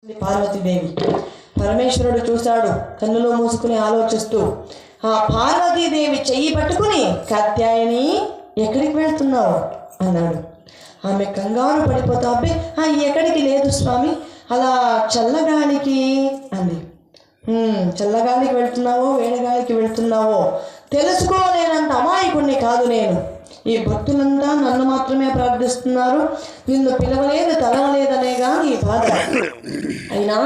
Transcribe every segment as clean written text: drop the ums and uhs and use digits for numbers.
పార్వతీదేవి. పరమేశ్వరుడు చూశాడు, కన్నులో మూసుకుని ఆలోచిస్తూ. ఆ పార్వతీదేవి చెయ్యి పట్టుకుని, కాత్యాయని ఎక్కడికి వెళ్తున్నావు అన్నాడు. ఆమె కంగారు పడిపోతా, అబ్బే ఎక్కడికి లేదు స్వామి, అలా చల్లగాలికి అంది. చల్లగాలికి వెళ్తున్నావో వేడిగాలికి వెళ్తున్నావో తెలుసుకోలేనంత అమాయకుణ్ణి కాదు నేను. ఈ భక్తులంతా నన్ను మాత్రమే ప్రార్థిస్తున్నారు, నిన్ను పిలవలేదు తలవలేదనేగా నీ బాధ. అయినా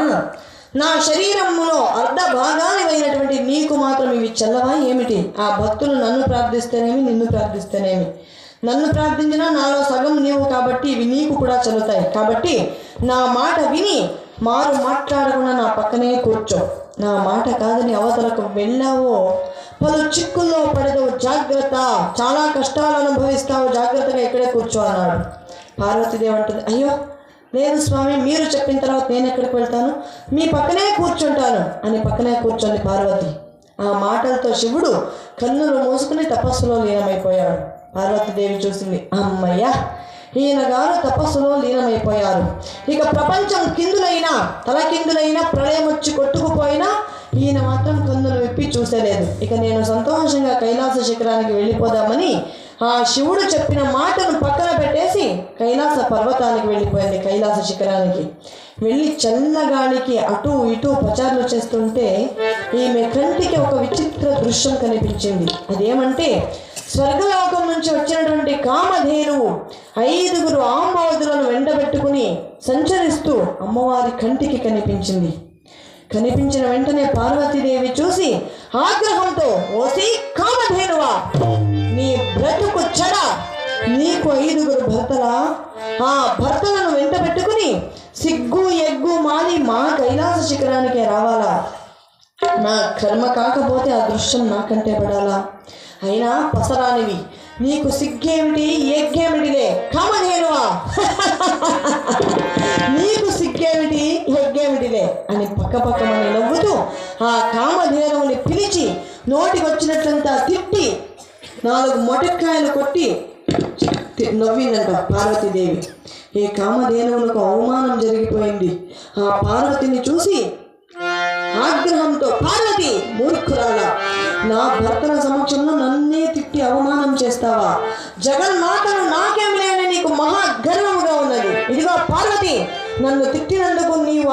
నా శరీరంలో అర్ధ భాగానివైనటువంటి నీకు మాత్రం ఇవి చల్లవా ఏమిటి? ఆ భక్తులు నన్ను ప్రార్థిస్తేనేమి నిన్ను ప్రార్థిస్తేనేమి, నన్ను ప్రార్థించినా నాలో సగం నీవు కాబట్టి ఇవి నీకు కూడా చల్లుతాయి. కాబట్టి నా మాట విని మారు మాట్లాడకుండా నా పక్కనే కూర్చో. నా మాట కాదని అవతలకు వెళ్ళావో పలు చిక్కుల్లో పడదు, జాగ్రత్త, చాలా కష్టాలు అనుభవిస్తావు, జాగ్రత్తగా ఇక్కడే కూర్చో అన్నాడు. పార్వతీదేవి అంటుంది, అయ్యో లేదు స్వామి, మీరు చెప్పిన తర్వాత నేను ఎక్కడికి వెళ్తాను, మీ పక్కనే కూర్చుంటాను అని పక్కనే కూర్చొని పార్వతి. ఆ మాటలతో శివుడు కన్నులు మూసుకుని తపస్సులో లీనమైపోయాడు. పార్వతీదేవి చూసింది, అమ్మయ్యా ఈయన గారు తపస్సులో లీనమైపోయారు. ఇక ప్రపంచం కిందులైనా తలకిందులైనా ప్రళయం వచ్చి కొట్టుకుపోయినా ఈయన మాత్రం కన్నులు విప్పి చూసేలేదు. ఇక నేను సంతోషంగా కైలాస శిఖరానికి వెళ్ళిపోదామని ఆ శివుడు చెప్పిన మాటను పక్కన పెట్టేసి కైలాస పర్వతానికి వెళ్ళిపోయింది. కైలాస శిఖరానికి వెళ్ళి చల్లగాలికి అటు ఇటు పచారులు చేస్తుంటే ఈమె కంటికి ఒక విచిత్ర దృశ్యం కనిపించింది. అదేమంటే స్వర్గలోకం నుంచి వచ్చినటువంటి కామధేనువు 5 ఆంబోతులను వెంటబెట్టుకుని సంచరిస్తూ అమ్మవారి కంటికి కనిపించింది. కనిపించిన వెంటనే పార్వతీదేవి చూసి ఆగ్రహంతో, ఓసి కామధేనువా, నీ బ్రతుకు చెడ, నీకు 5 భర్తలా? ఆ భర్తలను వెంట పెట్టుకుని సిగ్గు ఎగ్గు మాలి మా కైలాస శిఖరానికే రావాలా? నా కర్మ కాకపోతే ఆ దృశ్యం నాకంటే పడాలా? అయినా పసరానివి, నీకు సిగ్గేమిటి ఎగ్గేమిటిలే కామధేనువా, నీకు సిగ్గేమిటి ఎగ్గేమిటిలే అని పక్కపక్కమని నవ్వుతూ ఆ కామధేనువుని పిలిచి నోటికొచ్చినట్లంతా తిట్టి 4 మొటిక్కాయలు కొట్టి నవ్విందంట పార్వతీదేవి. ఈ కామధేనువులకు అవమానం జరిగిపోయింది. ఆ పార్వతిని చూసి ఆగ్రహంతో, పార్వతి మూర్ఖురాలా, నా భర్తల సమక్షంలో నన్నే తిట్టి అవమానం చేస్తావా? జగన్మాతను నాకేం లేని నీకు మహా గర్వముగా ఉన్నది. ఇదిగో పార్వతి, నన్ను తిట్టినందుకు నీవు